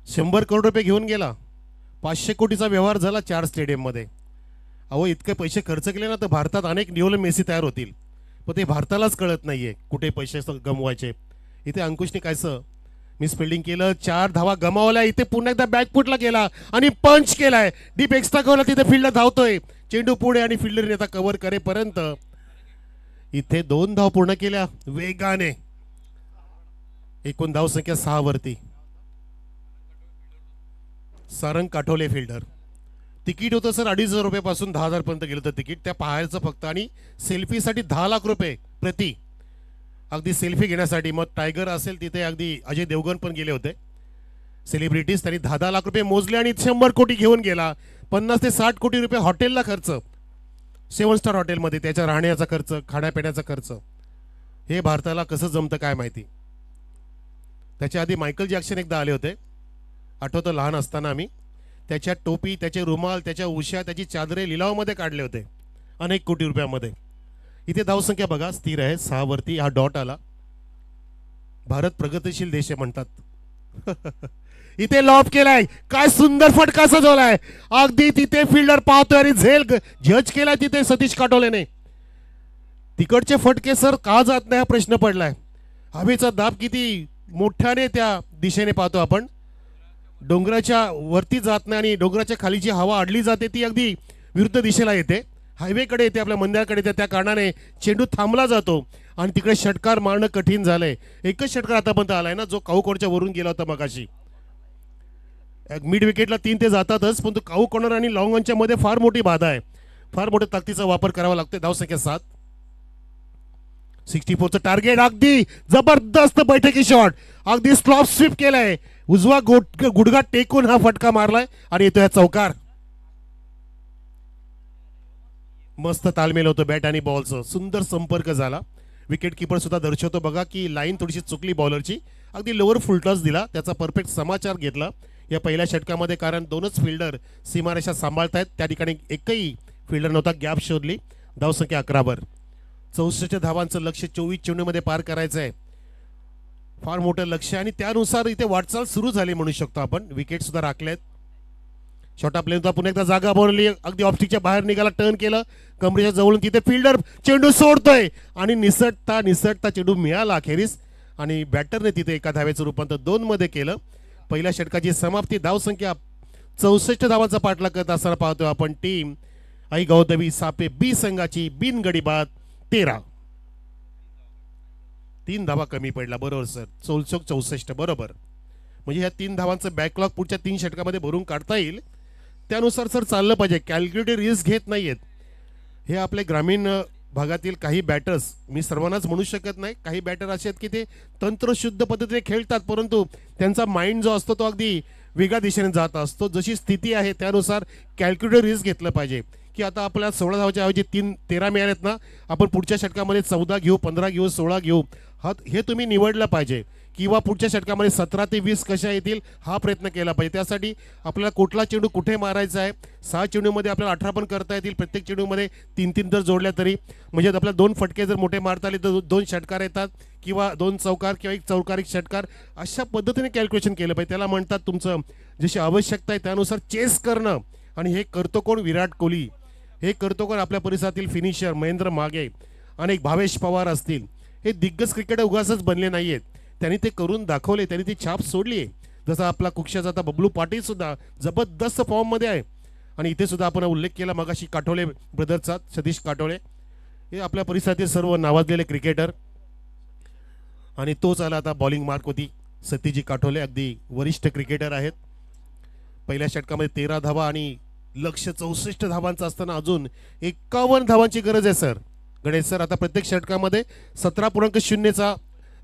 100 करोड रुपये घेऊन गेला. 500 कोटीचा व्यवहार झाला 4 स्टेडियममध्ये. अहो, इतके पैसे खर्च केले ना तर भारतात अनेक लिओनल मेसी तयार होतील, पण ते भारतालाच कळत नाहीये कुठे पैसे गमवायचे. इथे अंकुशने कायचं मिसफिल्डिंग केलं, 4 धावा गमावल्या. इथे पुन्हा एकदा बॅकफुटला गेला आणि पंच केलाय, डीप एक्स्ट्रा कव्हरला. तिथे फील्डर धावतोय, चेंडू पुढे आणि फिल्डरने आता कव्हर करेपर्यंत इथे 2 धाव पूर्ण केल्या वेगाने. एकूण धावसंख्या 6 वरती. सारंग काठोले फिल्डर. तिकीट होतं सर 2,500 रुपयापासून 10,000 पर्यंत गेलं होतं तिकीट, त्या पाहायचं फक्त. आणि सेल्फीसाठी 10 लाख रुपये प्रति, अगदी सेल्फी घेण्यासाठी. मग टायगर असेल तिथे, अगदी अजय देवगण पण गेले होते सेलिब्रिटीज. त्यांनी 10 लाख रुपये मोजले आणि 100 कोटी घेऊन गेला. 50 ते 60 कोटी रुपये हॉटेलला खर्च, 7 स्टार हॉटेलमध्ये, त्याच्या राहण्याचा खर्च, खाण्यापिण्याचा खर्च. हे भारताला कसं जमतं काय माहिती. त्याच्या आधी मायकल जॅक्सन एकदा आले होते, आठवतं लहान असताना आम्ही. त्याच्या टोपी, त्याचे रुमाल, त्याच्या उश्या, त्याची चादरे लिलावामध्ये काढले होते अनेक कोटी रुपयामध्ये. इथे धावसंख्या बघा स्थिर आहे 6 वरती. हा डॉट आला. भारत प्रगतिशील देश आहे म्हणतात. इथे लॉब केलाय, काय सुंदर फटका सजवलाय. अगदी तिथे फिल्डर पाहतोय आणि झेल जज केलाय तिथे सतीश काटोलेने. तिकडचे फटके सर का जात नाही हा प्रश्न पडलाय. हवेचा दाब किती मोठ्याने त्या दिशेने पाहतो आपण. डोंगराच्या वरती जात नाही आणि डोंगराच्या खाली जी हवा अडली जाते ती अगदी विरुद्ध दिशेला येते, हायवेकडे येते, आपल्या मंदिराकडे येते. त्या कारणाने चेंडू थांबला जातो आणि तिकडे षटकार मारणं कठीण झालंय. एकच षटकार आतापर्यंत आलाय ना, जो काऊ कॉर्नरच्या वरून गेला होता मगाशी. मिड विकेटला 3 ते जातातच, पण तो काऊ कॉर्नर आणि लॉंग ऑनच्या मध्ये फार मोठी बाधा आहे. फार मोठ्या ताकदीचा वापर करावा लागतो. धावसंख्या 7. 64चं टार्गेट. अगदी जबरदस्त बैठकी शॉट, अगदी स्लॉप स्वीप केलाय. उजवा गुडघा टेकून हा फटका मारलाय आणि येतो हा चौकार. मस्त तालमेल होतो बॅट आणि बॉलचं, सुंदर संपर्क झाला. विकेट किपर सुद्धा दर्शवतो बघा की लाईन थोडीशी चुकली बॉलरची. अगदी लोअर फुलटॉस दिला, त्याचा परफेक्ट समाचार घेतला या पहिल्या षटकामध्ये, कारण 2च फिल्डर सीमारेषा सांभाळतायत. त्या ठिकाणी एकही फिल्डर नव्हता. गॅप शोधली. धावसंख्या 11 वर. 64 धावांचं लक्ष्य 24 चेंडूमध्ये पार करायचं आहे. फार मोठं लक्ष्य आणि त्यानुसार इथे वाटचाल सुरू झाली म्हणू शकतो आपण. विकेट सुद्धा राखलेत. छोटा प्लेन होता, पुन्हा एकदा जागा बनवली, अगदी ऑप्टिकच्या बाहेर निघाला, टर्न केलं, कमरेच्या जवळून तिथे फिल्डर चेंडू सोडतोय आणि निसटता चेंडू मिळाला अखेरीस आणि बॅटरने तिथे एका धाव्याचं रूपांतर 2 मध्ये केलं. पहिल्या षटकाची समाप्ती, धावसंख्या 64 धावांचा पाठलाग करत असताना पाहतोय आपण टीम आई गौतमी सापे बी संघाची बिनगडी बाद 13. 3 धावा कमी पडला, बरोबर सर, 64 बरोबर. म्हणजे ह्या 3 धावांचं बॅकलॉग पुढच्या 3 षटकामध्ये भरून काढता येईल, त्यानुसार सर चाललं पाहिजे. कॅल्क्युलेटेड रिस्क घेत नाहीयेत हे आपले ग्रामीण भागातील काही बॅटर्स. मी सर्वांनाच म्हणू शकत नाही, काही बॅटर असे आहेत की ते तंत्रशुद्ध पद्धतीने खेळतात, परंतु त्यांचा माइंड जो असतो तो अगदी वेगळ्या दिशेने जात असतो. जशी स्थिती आहे त्यानुसार कॅल्क्युलेटेड रिस्क घेतलं पाहिजे की आता आपल्याला 16 धावाच्या ऐवजी 13 मिळालेत ना, आपण पुढच्या षटकामध्ये 14 घेऊ, 15 घेऊ, 16 घेऊ, हे तुम्ही निवडलं पाहिजे. किंवा पुढच्या षटकामध्ये 17 ते 20 कशा येतील हा प्रयत्न केला पाहिजे. त्यासाठी आपल्याला कुठला चेंडू कुठे मारायचा आहे, 6 चेंडूमध्ये आपल्याला 18 पण करता येतील, प्रत्येक चेंडूमध्ये 3-3 जर जोडल्या तरी, म्हणजे आपल्याला 2 फटके जर मोठे मारता आले तर 2 षटकार येतात, किंवा 2 चौकार किंवा 1 चौकार 1 षटकार, अशा पद्धतीने कॅल्क्युलेशन केलं पाहिजे. त्याला म्हणतात तुमचं जशी आवश्यकता आहे त्यानुसार चेस करणं. आणि हे करतो कोण? विराट कोहली. हे करतो कोण? आपल्या परिसरातील फिनिशर महेंद्र मागे, अनेक भावेश पवार असतील. हे दिग्गज क्रिकेटर उगाचच बनले नाही आहेत, त्यांनी ते करून दाखवले, त्यांनी ती छाप सोडली आहे. जसा आपला कुक्षाचा आता बबलू पाटील सुद्धा जबरदस्त फॉर्ममध्ये आहे. आणि इथे सुद्धा आपण उल्लेख केला मगाशी काठोळे ब्रदरचा, सतीश काठोळे, हे आपल्या परिसरातील सर्व नावाजलेले क्रिकेटर. आणि तोच आला आता बॉलिंग मार्क होती सतीजी काठोळे, अगदी वरिष्ठ क्रिकेटर आहेत. पहिल्या षटकामध्ये 13 धावा आणि लक्ष्य 64 धावांचं असताना अजून 51 धावांची गरज आहे सर. गणेश सर, आता प्रत्येक षटकामध्ये 17.0चा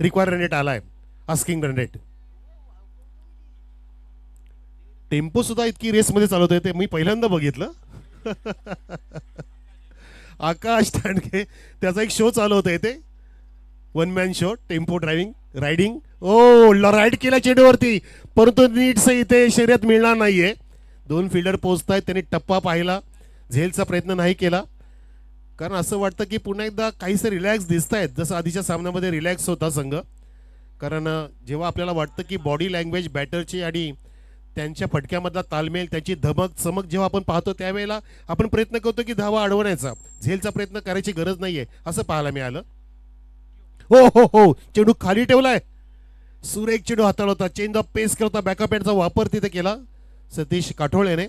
रिक्वायर रन रेट आलाय, आस्किंग रन रेट. टेम्पो सुद्धा इतकी रेसमध्ये चालवतोय ते मी पहिल्यांदा बघितलं. आकाश ठाणके त्याचा एक शो चालू होता इथे, 1 man show, tempo driving riding. ओ राईड केला चेंडूवरती, परंतु नीटस इथे शर्यत मिळणार नाहीये. 2 फिल्डर पोहोचतायत, त्यांनी टप्पा पाहिला, झेलचा प्रयत्न नाही केला, कारण असं वाटतं की पुन्हा एकदा काहीसे रिलॅक्स दिसत आहेत, जसं आधीच्या सामन्यामध्ये रिलॅक्स होता संघ. कारण जेव्हा आपल्याला वाटतं की बॉडी लँग्वेज बॅटरची आणि त्यांच्या फटक्यामधला तालमेल, त्याची धमक चमक जेव्हा आपण पाहतो त्यावेळेला आपण प्रयत्न करतो की धावा अडवण्याचा, झेलचा प्रयत्न करायची गरज नाहीये असं पाहायला मिळालं. हो हो हो, चेंडू खाली ठेवलाय, सुरेख चेंडू हाताळला, चेंज ऑफ पेस केला होता, बॅकअप हँडचा वापर तिथे केला सतीश काठोळेने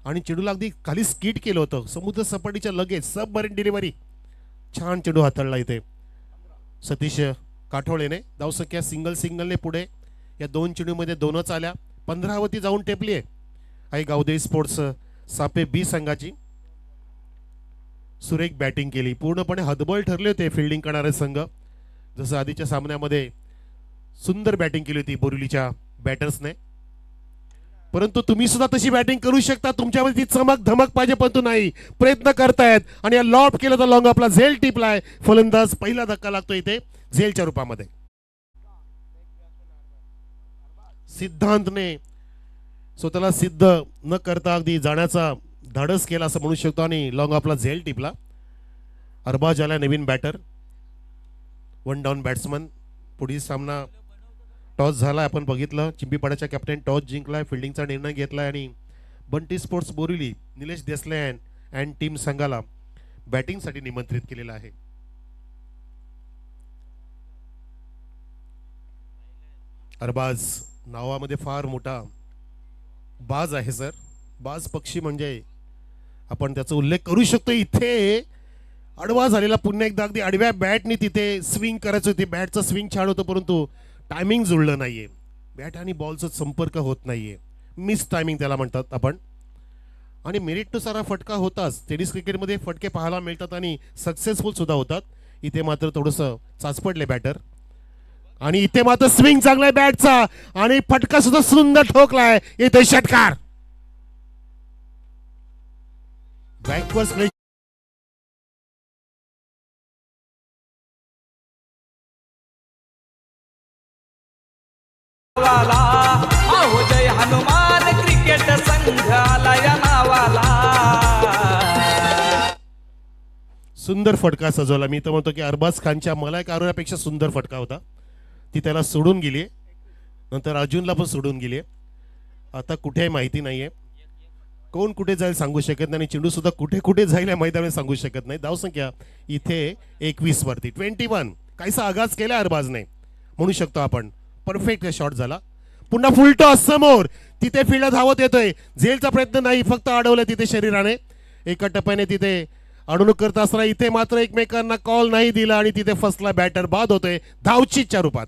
आणि चेंडूला अगदी खाली स्किट केलं होतं समुद्र सपाटीच्या लगेच, सबमरीन डिलिव्हरी, छान चेंडू हाताळला इथे सतीश काठोळेने. धावसंख्या सिंगलने पुढे, या 2 चेंडूमध्ये 2च आल्या, 15वरती जाऊन टेपली आहे आई गावदेवी स्पोर्ट्स सापे बी संघाची. सुरेख बॅटिंग केली, पूर्णपणे हतबल ठरले होते फिल्डिंग करणारे संघ. जसं आधीच्या सामन्यामध्ये सुंदर बॅटिंग केली होती बोरिवलीच्या बॅटर्सने, परंतु तुम्ही सुद्धा तशी बॅटिंग करू शकता. तुमच्यामध्ये ती चमक धमक पाहिजे, परंतु नाही, प्रयत्न करतायत. आणि या लॉब केलं तर लॉंग आपला झेल टिपलाय, फलंदाज पहिला धक्का लागतो इथे झेलच्या रूपामध्ये. सिद्धांतने स्वतःला सिद्ध न करता अगदी जाण्याचा धाडस केला असं म्हणू शकतो आणि लॉंग आपला झेल टिपला. अरबाज आला नवीन बॅटर, 1 डाऊन बॅट्समन. पुढील सामना टॉस झाला, आपण बघितलं, चिंपीपाड्याच्या कॅप्टन टॉस जिंकलाय, फिल्डिंगचा निर्णय घेतलाय आणि Bunty sports Borivali Nilesh Desale and team संघाला बॅटिंगसाठी निमंत्रित केलेलं आहे. अरबाज नावामध्ये फार मोठा बाज आहे सर, बाज पक्षी म्हणजे आपण त्याचा उल्लेख करू शकतो. इथे आडवा झालेला, पुन्हा एकदा अगदी आडव्या बॅटने तिथे स्विंग करायचं होती, बॅटचं स्विंग छान होतं परंतु टायमिंग जुळलं नाहीये, बॅट आणि बॉलचा संपर्क होत नाहीये, मिस टायमिंग त्याला म्हणतात आपण. आणि मेरिटनुसार हा फटका होताच. टेनिस क्रिकेटमध्ये फटके पाहायला मिळतात आणि सक्सेसफुल सुद्धा होतात. इथे मात्र थोडंसं चाचपडले बॅटर आणि इथे मात्र स्विंग चांगलाय बॅटचा आणि फटका सुद्धा सुंदर ठोकलाय, इथे षटकार. बॅकवर्ड प्ले अहो जय हनुमान क्रिकेट संघ आला या नावाला. सुंदर फटका सजवला. मी तर म्हणतो की अरबाज खानच्या मला एक आरोग्यापेक्षा सुंदर फटका होता. ती त्याला सोडून गेली, नंतर अर्जुनला पण सोडून गेली. आता कुठे माहिती नाहीये. कोण कुठे जाईल सांगू शकत नाही आणि चेंडू सुद्धा कुठे कुठे जाईल या मैदानात सांगू शकत नाही. धावसंख्या इथे 21 वरती 21. काहीसा आगाज केला अरबाजने म्हणू शकतो आपण. परफेक्ट शॉट झाला. पुन्हा फुल टॉस समोर. तिथे फिल्डर धावत येतोय. झेलचा प्रयत्न नाही, फक्त अडवलं तिथे शरीराने. एका टप्प्याने तिथे अडवणूक करत असताना इथे मात्र एकमेकांना कॉल नाही दिला आणि तिथे फसला बॅटर. बाद होतोय धावचीच्या रूपात.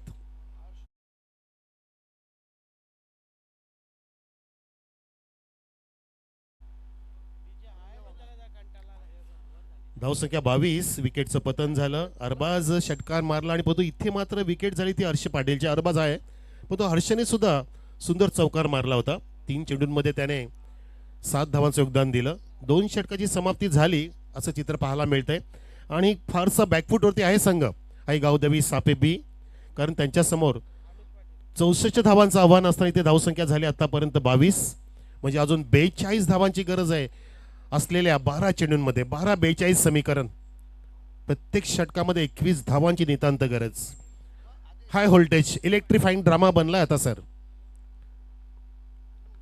धावसंख्या 22. विकेटचं पतन झालं. अरबाज षटकार मारला आणि परंतु इथे मात्र विकेट झाली ती हर्ष पाटीलची. अरबाज आहे पण तो हर्षने सुद्धा सुंदर चौकार मारला होता. 3 चेंडूंमध्ये त्याने 7 धावांचं योगदान दिलं. 2 षटकाची समाप्ती झाली असं चित्र पाहायला मिळतंय आणि फारसा बॅकफूटवरती आहे संघ आई गावदेवी सापे बी, कारण त्यांच्यासमोर 64 धावांचं आव्हान असताना इथे धावसंख्या झाली आतापर्यंत 22. म्हणजे अजून 42 धावांची गरज आहे असलेल्या 12 चेंडूंमध्ये. 12-42 समीकरण. प्रत्येक षटकामध्ये 21 धावांची नितांत गरज. हाय व्होल्टेज इलेक्ट्रिफाईंग ड्रामा बनलाय आता सर.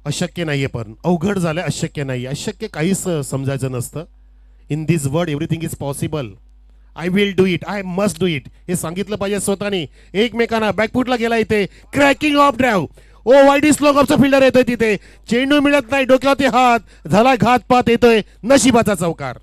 अशक्य नाहीये पण अवघड झालंय. अशक्य नाही. अशक्य काहीच समजायचं नसतं. In this world everything is possible. I will do it, I must do it हे सांगितलं पाहिजे स्वतःनी. एकमेकांना बॅकफुटला गेला इथे. Cracking off drive. ओ वाईडी स्लोगॉपचा फिल्डर येतोय तिथे. चेंडू मिळत नाही. डोक्यावरती हात झाला. घातपात येतोय. नशिबाचा चौकार.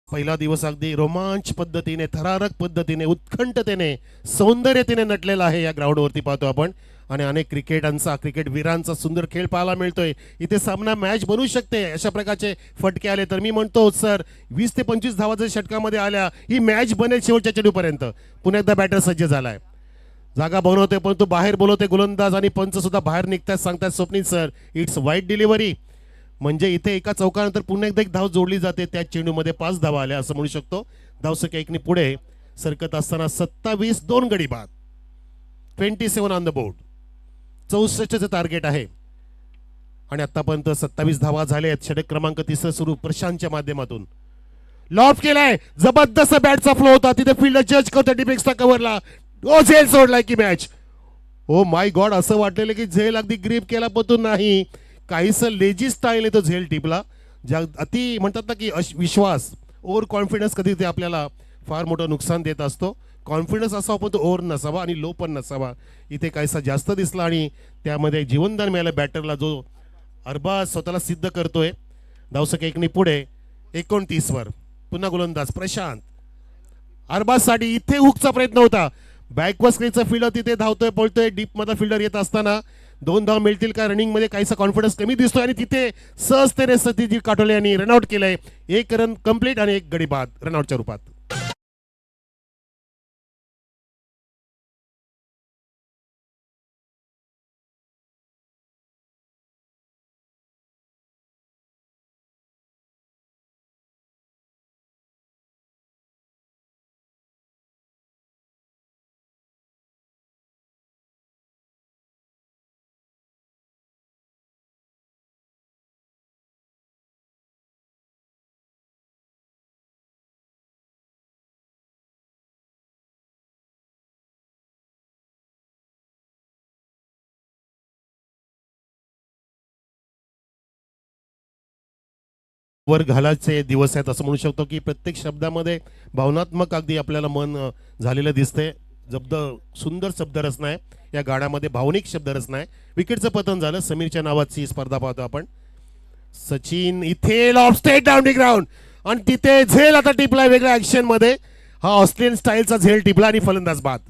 पहिला दिवस अगदी रोमांच पद्धतीने, थरारक पद्धतीने, उत्कंठतेने, सौंदर्यतेने नटलेला आहे या ग्राउंडवरती पाहतो आपण. आणि अनेक क्रिकेट वीरांचा सुंदर खेळ पाहायला मिळतोय. इथे सामना मॅच बनू शकते अशा प्रकारचे फटके आले तर मी म्हणतो सर 20 ते 25 धावा जर षटकामध्ये आल्या ही मॅच बनेल शेवटच्या चेंडूपर्यंत. पुन्हा एकदा बॅटर सज्ज झालाय. जागा बनवतोय परंतु बाहेर बोलवते गोलंदाज आणि पंच सुद्धा बाहेर निघतात. सांगतात स्वप्नील सर इट्स वाईट डिलिव्हरी. म्हणजे इथे एका चौकानंतर पुन्हा एकदा एक धाव जोडली जाते. त्या चेंडूमध्ये 5 धावा आल्या असं म्हणू शकतो. धावसंख्या 1ने पुढे सरकत असताना 27. 2 गडी बाद. 27 ऑन द बोर्ड. 64चं टार्गेट आहे आणि आतापर्यंत 27 धावा झाल्या आहेत. षटक क्रमांक 3 सुरू प्रशांतच्या माध्यमातून. लॉफ केलाय. जबरदस्त बॅटचा फ्लो होता. तिथे फील्डर जज करतो डिफेक्सचा कव्हरला. ओ झेल सोडलाय की मॅच. ओ माय गॉड असं वाटलेलं की झेल अगदी ग्रीप केला पण नाही. काहीसं लेजी स्टाईलने तो झेल टिपला. ज्या अति म्हणतात ना की विश्वास ओव्हर कॉन्फिडन्स कधी ते आपल्याला फार मोठं नुकसान देत असतो. कॉन्फिडन्स असावा पण तो ओव्हर नसावा आणि लो पण नसावा. इथे काहीसा जास्त दिसला आणि त्यामध्ये जीवनदान मिळालं बॅटरला जो अरबाज स्वतःला सिद्ध करतोय. धावसंख्या 1ने पुढे 29 वर. पुन्हा गोलंदाज प्रशांत. अरबाजसाठी इथे हुकचा प्रयत्न होता. बॅकवर्ड स्क्रीनचा फिल्डर तिथे धावतोय पळतोय. डीप मधला फिल्डर येत असताना 2 धाव मिळतील का. रनिंग मध्ये काहीसा कॉन्फिडन्स कमी दिसतोय आणि तिथे सहजतेने सतीजी काटोले यांनी रनआउट केलंय. 1 रन कंप्लीट आणि 1 गडी बाद रनआउटच्या रूपात. वर घालायचे दिवस आहेत असं म्हणू शकतो की प्रत्येक शब्दामध्ये भावनात्मक अगदी आपल्याला मन झालेलं दिसतंय. सुंदर शब्दरचना आहे या गाण्यामध्ये. भावनिक शब्दरचना आहे. विकेटचं पतन झालं. समीरच्या नावाची स्पर्धा पाहतो आपण. सचिन इथे loaf state down the ground आणि तिथे झेल आता टिपला वेगळ्या ऍक्शन मध्ये. हा ऑस्ट्रेलियन स्टाईलचा झेल टिपला आणि फलंदाज बाद.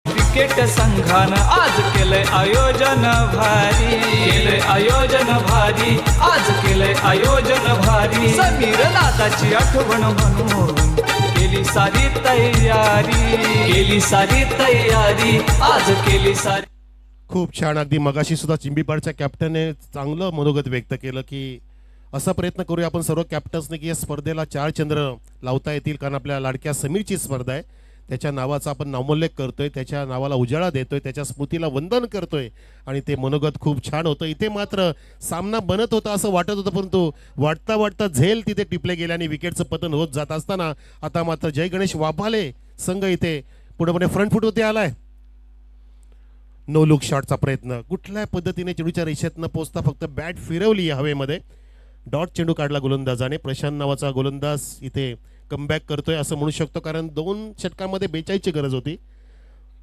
क्रिकेट संघानं आज केलंय आयोजन भारी. केलंय आयोजन भारी. आज केलंय आयोजन भारी. समीर दादाची आठवण म्हणून केली सारी तयारी. केली सारी तयारी. आज केली सारी. खूप छान. अगदी मगाशी सुद्धा चिंबीपाडच्या कॅप्टनने चांगलं मनोगत व्यक्त केलं की असा प्रयत्न करूया आपण सर्व कॅप्टन्सने की या स्पर्धेला 4 चंद्र लावता येतील. कारण आपल्या लाडक्या समीरची स्पर्धा आहे. त्याच्या नावाचा आपण नामोल्लेख करतोय, त्याच्या नावाला उजाळा देतोय, त्याच्या स्मृतीला वंदन करतोय आणि ते मनोगत खूप छान होतं. इथे मात्र सामना बनत होता असं वाटत होतं, परंतु वाटता वाटता झेल तिथे टिपले गेले आणि विकेटचं पतन होत जात असताना आता मात्र जय गणेश वाफाले संघ इथे पुढे फ्रंट फूट होते आलाय. नो लुक शॉटचा प्रयत्न कुठल्या पद्धतीने चेंडूच्या रेषेतनं पोचता फक्त बॅट फिरवली हवेमध्ये. डॉट चेंडू काढला गोलंदाजाने. प्रशांत नावाचा गोलंदाज इथे कमबॅक करतोय असं म्हणू शकतो, कारण 2 षटकांमध्ये 42ची गरज होती.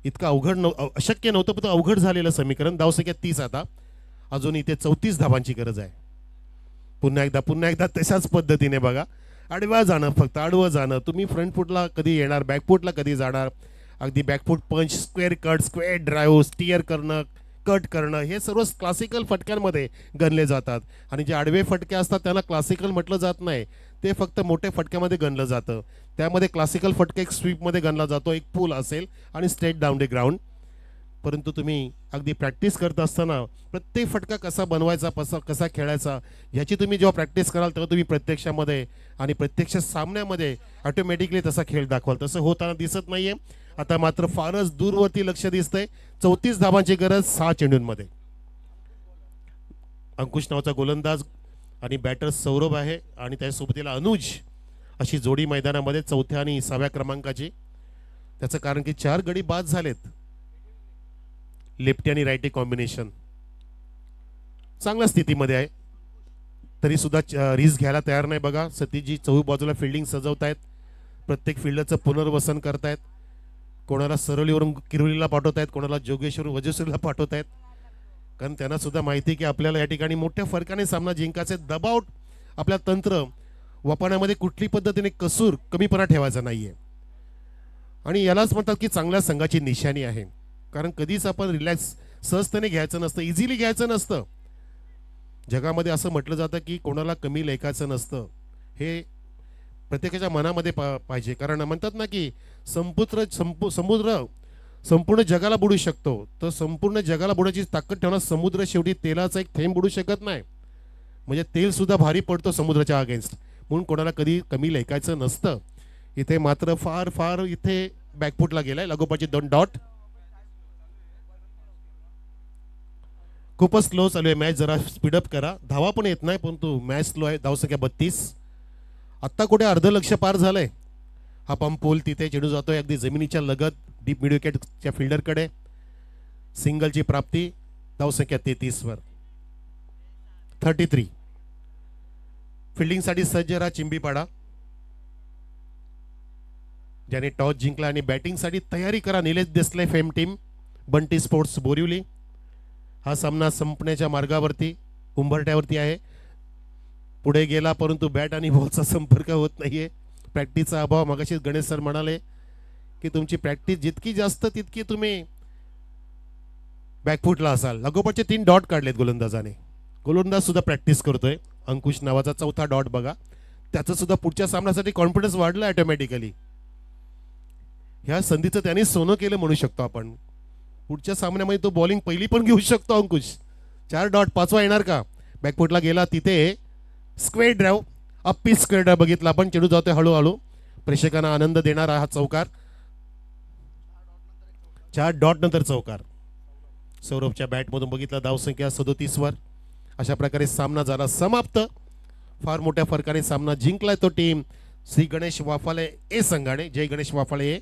इतकं अशक्य नव्हतं, पण अवघड झालेलं समीकरण. धावसंख्या 30 आता. अजून इथे 34 धावांची गरज आहे. पुन्हा एकदा तशाच पद्धतीने बघा, आडवा जाणं, फक्त आडवं जाणं. तुम्ही फ्रंट फूटला कधी येणार, बॅकफूटला कधी जाणार. अगदी बॅकफूट पंच, square cut, square drive, stir करणं, कट करणं, हे सर्व क्लासिकल फटक्यांमध्ये गणले जातात. आणि जे आडवे फटके असतात त्यांना क्लासिकल म्हटलं जात नाही, ते फक्त मोठ्या फटक्यामध्ये गणलं जातं. त्यामध्ये क्लासिकल फटका एक स्वीपमध्ये गणला जातो, एक पूल असेल आणि स्ट्रेट डाऊन द ग्राउंड. परंतु तुम्ही अगदी प्रॅक्टिस करत असताना प्रत्येक फटका कसा बनवायचा, कसा खेळायचा, ह्याची तुम्ही जेव्हा प्रॅक्टिस कराल तेव्हा तुम्ही प्रत्यक्षामध्ये आणि प्रत्यक्ष सामन्यामध्ये ऑटोमॅटिकली तसा खेळ दाखवाल. तसं होताना दिसत नाहीये. आता मात्र फारच दूरवरती लक्ष दिसतंय. 34 धावांची गरज 6 चेंडूंमध्ये. अंकुश नावाचा गोलंदाज आणि बॅटर सौरभ आहे आणि त्यासोबतीला अनुज अशी जोडी मैदानामध्ये 4थ्या आणि 6व्या क्रमांकाची. त्याचं कारण की 4 गडी बाद झालेत. लेफ्टी आणि राईटी कॉम्बिनेशन चांगल्या स्थितीमध्ये आहे, तरी सुद्धा रिस्क घ्यायला तयार नाही. बघा सतीशजी चहू बाजूला फिल्डिंग सजवतायत, प्रत्येक फिल्डरचं पुनर्वसन करतायत. कोणाला सरवलीवरून किरोलीला पाठवतायत, कोणाला जोगेश्वरून वजेश्वरीला पाठवतायत, कारण त्यांना सुद्धा माहिती की आपल्याला या ठिकाणी मोठ्या फरकाने सामना जिंकायचे. दबाव आपल्या तंत्र वापरण्यामध्ये कुठली पद्धतीने कसूर कमीपणा ठेवायचा नाहीये. आणि यालाच म्हणतात की चांगल्या संघाची निशाणी आहे, कारण कधीच आपण रिलॅक्स सहजतेने घ्यायचं नसतं, इझिली घ्यायचं नसतं. जगामध्ये असं म्हटलं जातं की कोणाला कमी लेखायचं नसतं, हे प्रत्येकाच्या मनामध्ये पाहिजे. कारण म्हणतात ना की समुद्र संपूर्ण जगाला बुडू शकतो, तर संपूर्ण जगाला बुडायची ताकद ठेवणार समुद्र शेवटी तेलाचा एक थेंब बुडू शकत नाही. म्हणजे तेल सुद्धा भारी पडतो समुद्राच्या अगेन्स्ट, म्हणून कोणाला कधी कमी लेखायचं नसतं. इथे मात्र फार इथे बॅकफूटला गेलाय. लागोपाची 2 डॉट. खूपच स्लो चालू आहे मॅच, जरा स्पीडअप करा. धावा पण येत नाही, परंतु मॅच स्लो आहे. धावसंख्या 32. आत्ता कुठे अर्ध लक्ष पार झालंय. हा पंप पोल तिथे चेंडू जातोय अगदी जमिनीच्या लगत डीप मिड विकेटच्या फिल्डरकडे. सिंगलची प्राप्ती. धावसंख्या 33 वर. 33. फिल्डिंगसाठी सज्ज राहा चिंबीपाडा, ज्याने टॉस जिंकला, आणि बॅटिंगसाठी तयारी करा Nilesh Desale fame team, Bunty sports Borivali. हा सामना संपण्याच्या मार्गावरती उंबरठ्यावरती आहे. पुढे गेला परंतु बॅट आणि बॉलचा संपर्क होत नाहीये. प्रॅक्टिसचा अभाव. मगाशी गणेश सर म्हणाले की तुमची प्रॅक्टिस जितकी जास्त तितकी तुम्ही बॅकफूटला असाल. लागोपाठचे 3 डॉट काढलेत गोलंदाजाने. गोलंदाज सुद्धा प्रॅक्टिस करतोय. अंकुश नावाचा 4था डॉट बघा. त्याचं सुद्धा पुढच्या सामन्यासाठी कॉन्फिडन्स वाढला ऑटोमॅटिकली. ह्या संधीचं त्यांनी सोनं केलं म्हणू शकतो आपण. पुढच्या सामन्यामध्ये तो बॉलिंग पहिली पण घेऊ शकतो अंकुश. 4 डॉट. 5वा येणार का? बॅकफूटला गेला, तिथे स्क्वेअर ड्राईव्ह, अप्पी स्क्वेअर ड्राईव्ह बघितला आपण. चेंडू जातोय हळूहळू. प्रेक्षकांना आनंद देणारा हा चौकार. 4 डॉट नंतर चौकार. सौरभच्या बॅटमधून बघितला. धावसंख्या 37 वर. अशा प्रकारे सामना झाला समाप्त. फार मोठ्या फरकाने सामना जिंकलाय तो टीम श्री गणेश वाफाळे ए संघाने. जय गणेश वाफाळे ए